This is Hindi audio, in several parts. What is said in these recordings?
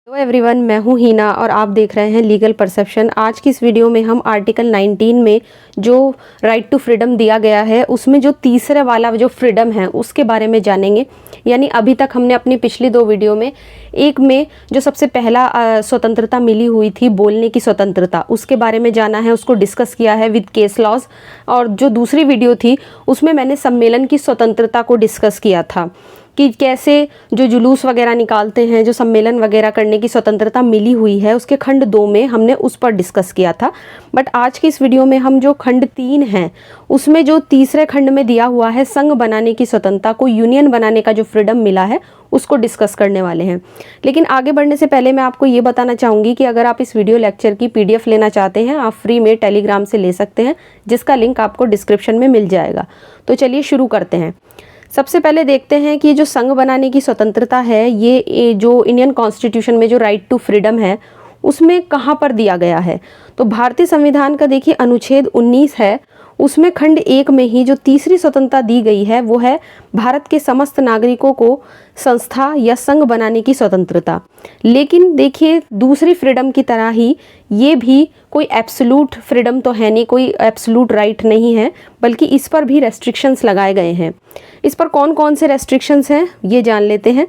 हेलो एवरीवन, मैं हूं हीना और आप देख रहे हैं लीगल परसेप्शन। आज की इस वीडियो में हम आर्टिकल 19 में जो राइट टू फ्रीडम दिया गया है उसमें जो तीसरे वाला जो फ्रीडम है उसके बारे में जानेंगे। यानी अभी तक हमने अपनी पिछली दो वीडियो में एक में जो सबसे पहला स्वतंत्रता मिली हुई थी, बोलने की स्वतंत्रता, उसके बारे में जाना है, उसको डिस्कस किया है विद केस लॉज। और जो दूसरी वीडियो थी उसमें मैंने सम्मेलन की स्वतंत्रता को डिस्कस किया था कि कैसे जो जुलूस वगैरह निकालते हैं, जो सम्मेलन वगैरह करने की स्वतंत्रता मिली हुई है, उसके खंड 2 में हमने उस पर डिस्कस किया था। बट आज की इस वीडियो में हम जो खंड 3 है उसमें जो तीसरे खंड में दिया हुआ है संघ बनाने की स्वतंत्रता को, यूनियन बनाने का जो फ्रीडम मिला है उसको डिस्कस करने वाले हैं। लेकिन आगे बढ़ने से पहले मैं आपको ये बताना चाहूँगी कि अगर आप इस वीडियो लेक्चर की PDF लेना चाहते हैं, आप फ्री में टेलीग्राम से ले सकते हैं, जिसका लिंक आपको डिस्क्रिप्शन में मिल जाएगा। तो चलिए शुरू करते हैं। सबसे पहले देखते हैं कि जो संघ बनाने की स्वतंत्रता है, ये जो इंडियन कॉन्स्टिट्यूशन में जो राइट टू फ्रीडम है उसमें कहाँ पर दिया गया है। तो भारतीय संविधान का देखिए अनुच्छेद 19 है, उसमें खंड 1 में ही जो तीसरी स्वतंत्रता दी गई है वो है भारत के समस्त नागरिकों को संस्था या संघ बनाने की स्वतंत्रता। लेकिन देखिए दूसरी फ्रीडम की तरह ही ये भी कोई एब्सोल्यूट फ्रीडम तो है नहीं, कोई एब्सोल्यूट राइट नहीं है, बल्कि इस पर भी रेस्ट्रिक्शंस लगाए गए हैं। इस पर कौन कौन से रेस्ट्रिक्शंस हैं ये जान लेते हैं।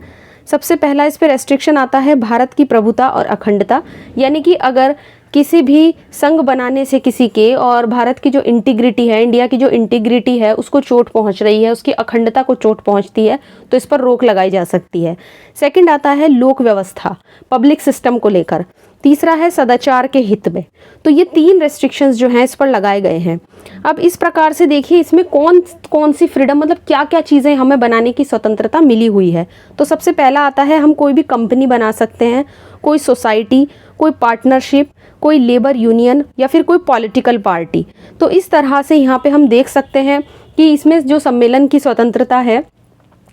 सबसे पहला इस पर रेस्ट्रिक्शन आता है भारत की प्रभुता और अखंडता। यानी कि अगर किसी भी संघ बनाने से किसी के और भारत की जो इंटीग्रिटी है, इंडिया की जो इंटीग्रिटी है उसको चोट पहुंच रही है, उसकी अखंडता को चोट पहुंचती है, तो इस पर रोक लगाई जा सकती है। सेकंड आता है लोक व्यवस्था, पब्लिक सिस्टम को लेकर। तीसरा है सदाचार के हित में। तो ये 3 रेस्ट्रिक्शंस जो हैं इस पर लगाए गए हैं। अब इस प्रकार से देखिए इसमें कौन कौन सी फ्रीडम, मतलब क्या क्या चीज़ें हमें बनाने की स्वतंत्रता मिली हुई है। तो सबसे पहला आता है हम कोई भी कंपनी बना सकते हैं, कोई सोसाइटी, कोई पार्टनरशिप, कोई लेबर यूनियन या फिर कोई पॉलिटिकल पार्टी। तो इस तरह से यहाँ पे हम देख सकते हैं कि इसमें जो सम्मेलन की स्वतंत्रता है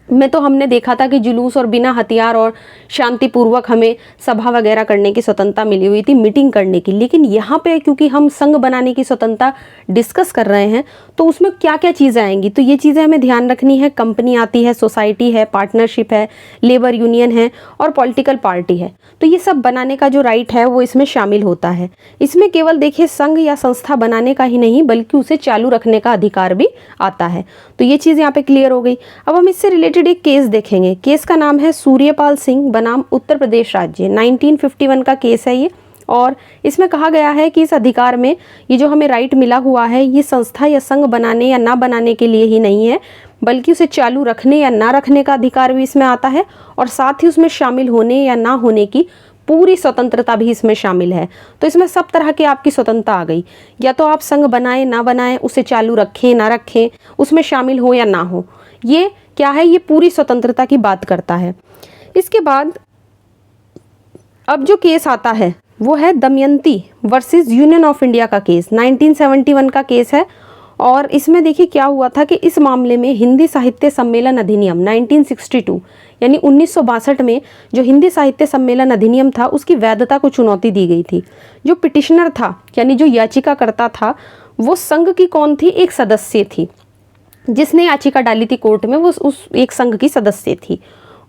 में तो हमने देखा था कि जुलूस और बिना हथियार और शांतिपूर्वक हमें सभा वगैरह करने की स्वतंत्रता मिली हुई थी, मीटिंग करने की। लेकिन यहाँ पे क्योंकि हम संघ बनाने की स्वतंत्रता डिस्कस कर रहे हैं तो उसमें क्या क्या चीज़ें आएंगी, तो ये चीज़ें हमें ध्यान रखनी है। कंपनी आती है, सोसाइटी है, पार्टनरशिप है, लेबर यूनियन है और पॉलिटिकल पार्टी है। तो ये सब बनाने का जो राइट है वो इसमें शामिल होता है। इसमें केवल देखिए संघ या संस्था बनाने का ही नहीं बल्कि उसे चालू रखने का अधिकार भी आता है। तो ये चीज़ यहाँ पे क्लियर हो गई। अब हम इससे रिलेटेड एक केस देखेंगे। केस का नाम है सूर्यपाल सिंह बनाम उत्तर प्रदेश राज्य, 1951 का केस है ये। और इसमें कहा गया है कि इस अधिकार में ये जो हमें राइट मिला हुआ है ये संस्था या संघ बनाने या ना बनाने के लिए ही नहीं है, बल्कि उसे चालू रखने या ना रखने का अधिकार भी इसमें आता है, और साथ ही उसमें शामिल होने या ना होने की पूरी स्वतंत्रता भी इसमें शामिल है। तो इसमें सब तरह की आपकी स्वतंत्रता आ गई। या तो आप संघ बनाएं ना बनाएं, उसे चालू रखें ना रखें, उसमें शामिल हो या ना हो, ये क्या है, ये पूरी स्वतंत्रता की बात करता है। इसके बाद अब जो केस आता है वो है Damayanti versus union of India का केस, 1971 का केस है। और इसमें देखिए क्या हुआ था कि इस मामले में हिंदी साहित्य सम्मेलन अधिनियम 1962 यानी 1962 में जो हिंदी साहित्य सम्मेलन अधिनियम था उसकी वैधता को चुनौती दी गई थी। जो पिटिशनर था यानी जो याचिकाकर्ता था वो संघ की कौन थी, एक सदस्य थी। जिसने याचिका डाली थी कोर्ट में वो उस एक संघ की सदस्य थी।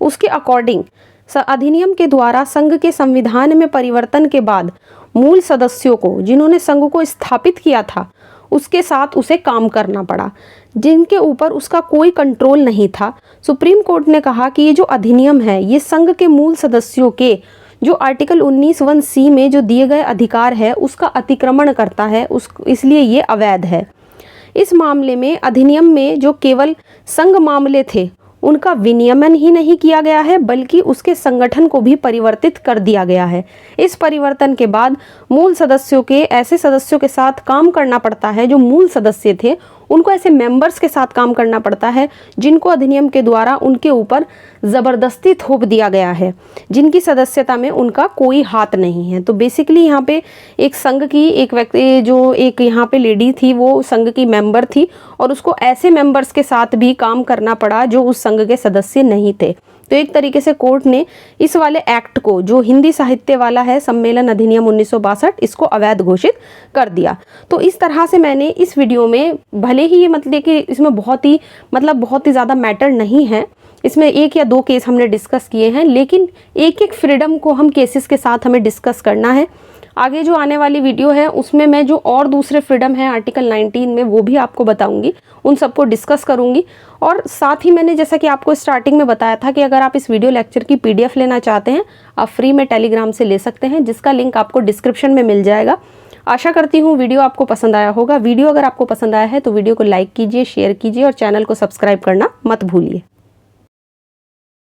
उसके अकॉर्डिंग अधिनियम के द्वारा संघ के संविधान में परिवर्तन के बाद मूल सदस्यों को, जिन्होंने संघ को स्थापित किया था, उसके साथ उसे काम करना पड़ा, जिनके ऊपर उसका कोई कंट्रोल नहीं था। सुप्रीम कोर्ट ने कहा कि ये जो अधिनियम है ये संघ के मूल सदस्यों के जो आर्टिकल 19(1)(c) में जो दिए गए अधिकार है उसका अतिक्रमण करता है, इसलिए ये अवैध है। इस मामले में अधिनियम में जो केवल संघ मामले थे उनका विनियमन ही नहीं किया गया है बल्कि उसके संगठन को भी परिवर्तित कर दिया गया है। इस परिवर्तन के बाद मूल सदस्यों के ऐसे सदस्यों के साथ काम करना पड़ता है, जो मूल सदस्य थे उनको ऐसे मेंबर्स के साथ काम करना पड़ता है जिनको अधिनियम के द्वारा उनके ऊपर ज़बरदस्ती थोप दिया गया है, जिनकी सदस्यता में उनका कोई हाथ नहीं है। तो बेसिकली यहाँ पे एक संघ की एक व्यक्ति, जो एक यहाँ पे लेडी थी, वो संघ की मेंबर थी और उसको ऐसे मेंबर्स के साथ भी काम करना पड़ा जो उस संघ के सदस्य नहीं थे। तो एक तरीके से कोर्ट ने इस वाले एक्ट को, जो हिंदी साहित्य वाला है सम्मेलन अधिनियम 1962, इसको अवैध घोषित कर दिया। तो इस तरह से मैंने इस वीडियो में, भले ही ये मतलब कि इसमें बहुत ही ज़्यादा मैटर नहीं है, इसमें 1 या 2 केस हमने डिस्कस किए हैं, लेकिन एक एक फ्रीडम को हम केसेस के साथ हमें डिस्कस करना है। आगे जो आने वाली वीडियो है उसमें मैं जो और दूसरे फ्रीडम है आर्टिकल 19 में वो भी आपको बताऊंगी, उन सबको डिस्कस करूंगी। और साथ ही मैंने जैसा कि आपको स्टार्टिंग में बताया था कि अगर आप इस वीडियो लेक्चर की PDF लेना चाहते हैं, आप फ्री में टेलीग्राम से ले सकते हैं, जिसका लिंक आपको डिस्क्रिप्शन में मिल जाएगा। आशा करती हूँ वीडियो आपको पसंद आया होगा। वीडियो अगर आपको पसंद आया है तो वीडियो को लाइक कीजिए, शेयर कीजिए और चैनल को सब्सक्राइब करना मत भूलिए।